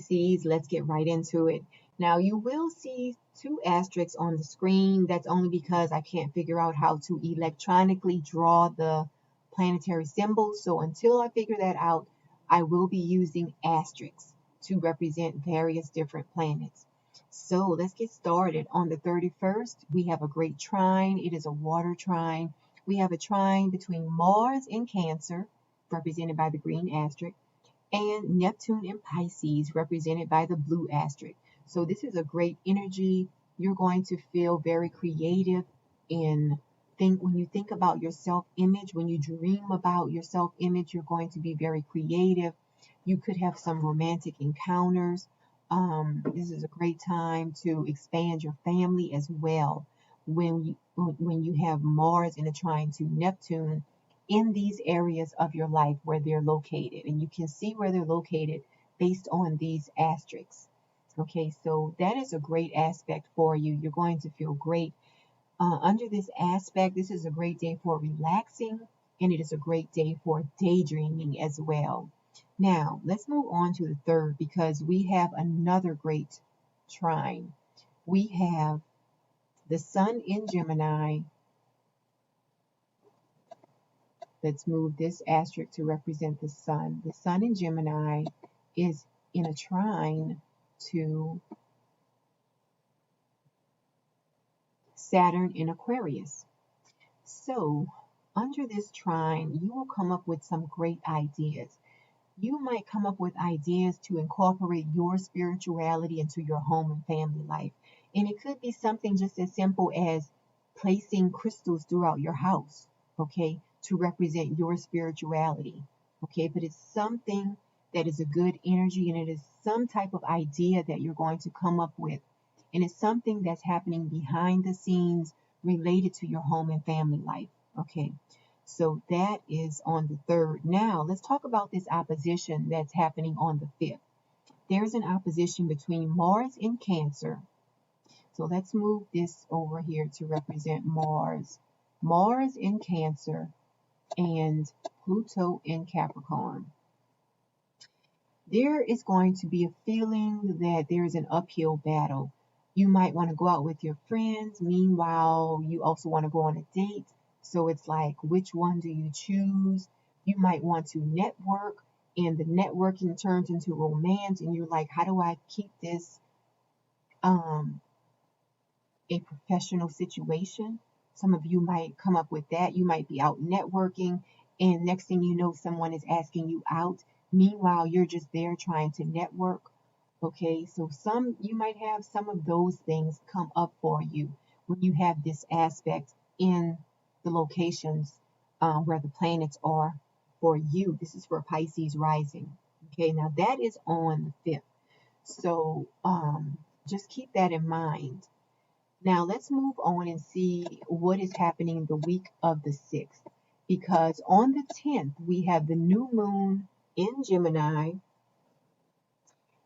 Pisces, let's get right into it. Now, you will see two asterisks on the screen. That's only because I can't figure out how to electronically draw the planetary symbols. So until I figure that out, I will be using asterisks to represent various different planets. So let's get started. On the 31st, we have a great trine. It is a water trine. We have a trine between Mars in Cancer, represented by the green asterisk, and Neptune in Pisces, represented by the blue asterisk. So this is a great energy. You're going to feel very creative in when you think about your self-image, when you dream about your self-image, you're going to be very creative. You could have some romantic encounters. This is a great time to expand your family as well. When you have Mars in a trine to Neptune in these areas of your life where they're located, and you can see where they're located based on these asterisks. Okay, so that is a great aspect for you. You're going to feel great. Under this aspect, this is a great day for relaxing, and it is a great day for daydreaming as well. Now, let's move on to the third because we have another great trine. We have the Sun in Gemini. Let's move this asterisk to represent the Sun. The Sun in Gemini is in a trine to Saturn in Aquarius. So, under this trine, you will come up with some great ideas. You might come up with ideas to incorporate your spirituality into your home and family life. And it could be something just as simple as placing crystals throughout your house, okay, to represent your spirituality, okay? But it's something that is a good energy, and it is some type of idea that you're going to come up with. And it's something that's happening behind the scenes related to your home and family life, okay? So that is on the 3rd. Now, let's talk about this opposition that's happening on the 5th. There's an opposition between Mars in Cancer. So let's move this over here to represent Mars. Mars in Cancer and Pluto in Capricorn. There is going to be a feeling that there is an uphill battle. You might want to go out with your friends. Meanwhile, you also want to go on a date. So it's like, which one do you choose? You might want to network, and the networking turns into romance, and you're like, how do I keep this a professional situation? Some of you might come up with that. You might be out networking, and next thing you know, someone is asking you out. Meanwhile, you're just there trying to network. Okay, so you might have some of those things come up for you when you have this aspect in the locations where the planets are for you. This is for Pisces rising. Okay, now that is on the 5th. So just keep that in mind. Now let's move on and see what is happening the week of the 6th. Because on the 10th, we have the new moon in Gemini.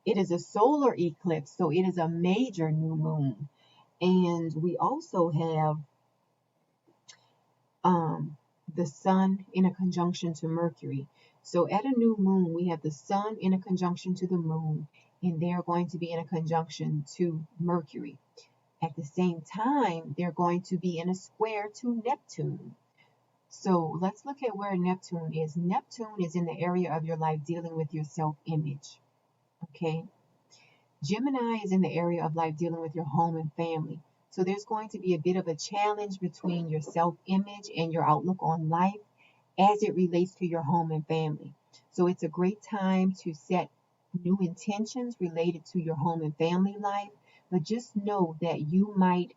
It is a solar eclipse, so it is a major new moon. And we also have the Sun in a conjunction to Mercury. So at a new moon, we have the Sun in a conjunction to the moon, and they're going to be in a conjunction to Mercury. At the same time, they're going to be in a square to Neptune. So let's look at where Neptune is. Neptune is in the area of your life dealing with your self-image. Okay. Gemini is in the area of life dealing with your home and family. So there's going to be a bit of a challenge between your self-image and your outlook on life as it relates to your home and family. So it's a great time to set new intentions related to your home and family life. But just know that you might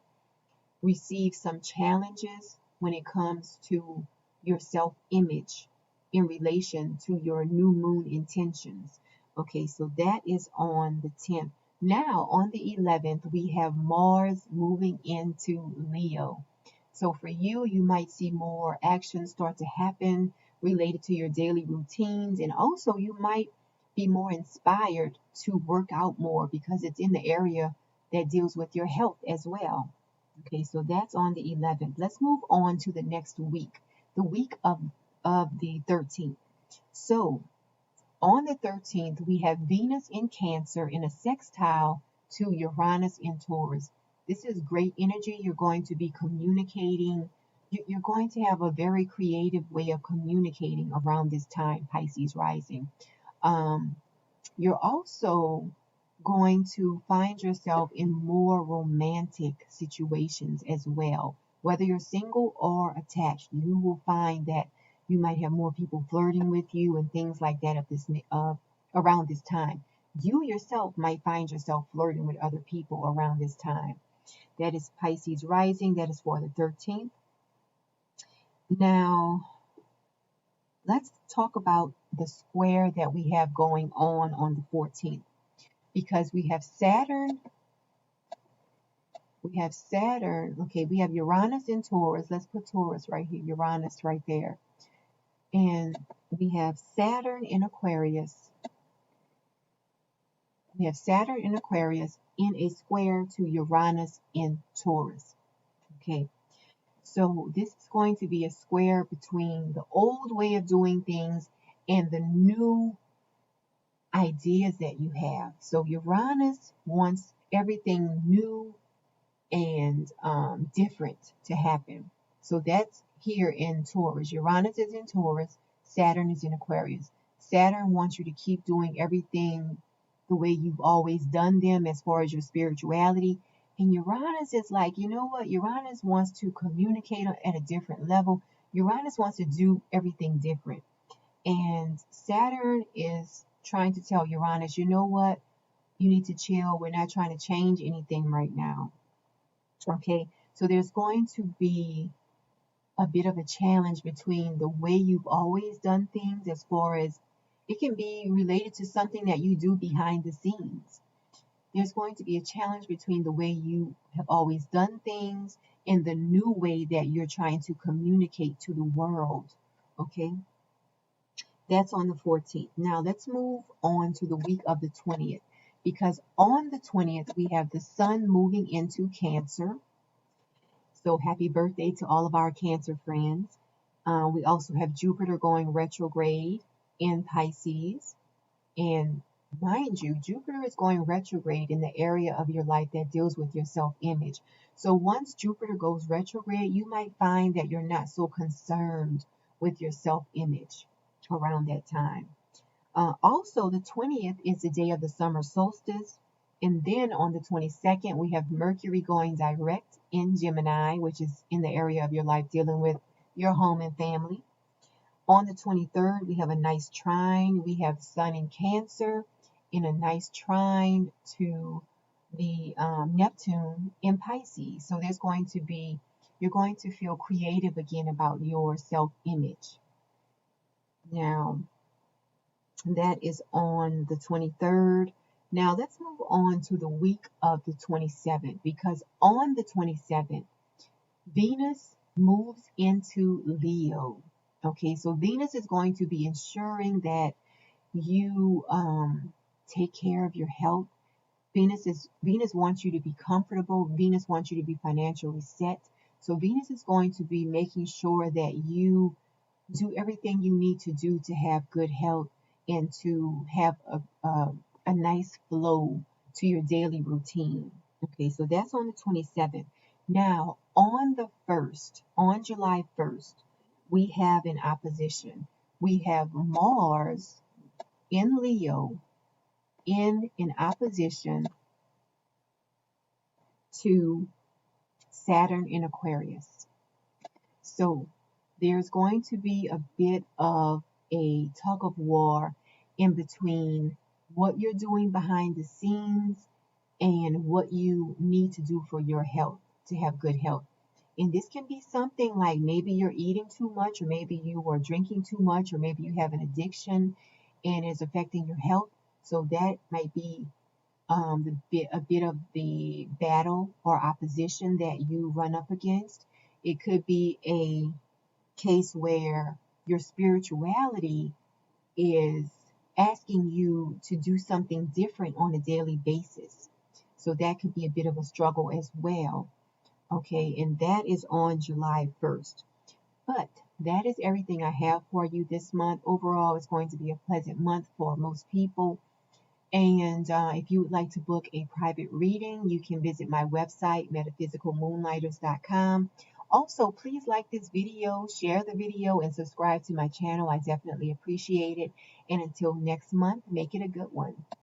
receive some challenges when it comes to your self-image in relation to your new moon intentions. Okay, so that is on the 10th. Now, on the 11th, we have Mars moving into Leo. So for you, you might see more action start to happen related to your daily routines. And also, you might be more inspired to work out more because it's in the area that deals with your health as well. Okay, so that's on the 11th. Let's move on to the next week, the week of the 13th. So On the 13th, we have Venus in Cancer in a sextile to Uranus in Taurus. This is great energy. You're going to be communicating. You're going to have a very creative way of communicating around this time, Pisces rising. You're also going to find yourself in more romantic situations as well. Whether you're single or attached, you will find that you might have more people flirting with you and things like that at this around this time. You yourself might find yourself flirting with other people around this time. That is Pisces rising. That is for the 13th. Now, let's talk about the square that we have going on the 14th. Because we have Saturn, okay, we have Uranus in Taurus. Let's put Taurus right here, Uranus right there. And we have Saturn in Aquarius. We have Saturn in Aquarius in a square to Uranus in Taurus. Okay, so this is going to be a square between the old way of doing things and the new ideas that you have. So Uranus wants everything new and different to happen. So that's here in Taurus. Uranus is in Taurus. Saturn is in Aquarius. Saturn wants you to keep doing everything the way you've always done them as far as your spirituality. And Uranus is like, you know what? Uranus wants to communicate at a different level. Uranus wants to do everything different. And Saturn is trying to tell Uranus, you know what? You need to chill. We're not trying to change anything right now. Okay, so there's going to be a bit of a challenge between the way you've always done things, as far as it can be related to something that you do behind the scenes. There's going to be a challenge between the way you have always done things and the new way that you're trying to communicate to the world. Okay, that's on the 14th. Now let's move on to the week of the 20th, because on the 20th we have the sun moving into Cancer. So happy birthday to all of our Cancer friends. We also have Jupiter going retrograde in Pisces. And mind you, Jupiter is going retrograde in the area of your life that deals with your self-image. So once Jupiter goes retrograde, you might find that you're not so concerned with your self-image around that time. Also, the 20th is the day of the summer solstice. And then on the 22nd, we have Mercury going direct in Gemini, which is in the area of your life dealing with your home and family. On the 23rd, we have a nice trine. We have Sun in Cancer in a nice trine to the Neptune in Pisces. So there's going to be, you're going to feel creative again about your self-image. Now, that is on the 23rd. Now let's move on to the week of the 27th, because on the 27th, Venus moves into Leo. Okay, so Venus is going to be ensuring that you take care of your health. Venus wants you to be comfortable. Venus wants you to be financially set. So Venus is going to be making sure that you do everything you need to do to have good health and to have a nice flow to your daily routine. Okay, so that's on the 27th. Now, on the 1st, on July 1st, we have an opposition. We have Mars in Leo in an opposition to Saturn in Aquarius. So there's going to be a bit of a tug of war in between what you're doing behind the scenes and what you need to do for your health, to have good health. And this can be something like maybe you're eating too much, or maybe you are drinking too much, or maybe you have an addiction and it's affecting your health. So that might be a bit of the battle or opposition that you run up against. It could be a case where your spirituality is asking you to do something different on a daily basis. So that could be a bit of a struggle as well. Okay, and that is on July 1st. But that is everything I have for you this month. Overall, it's going to be a pleasant month for most people. And if you would like to book a private reading, you can visit my website, metaphysicalmoonlighters.com. Also, please like this video, share the video, and subscribe to my channel. I definitely appreciate it. And until next month, make it a good one.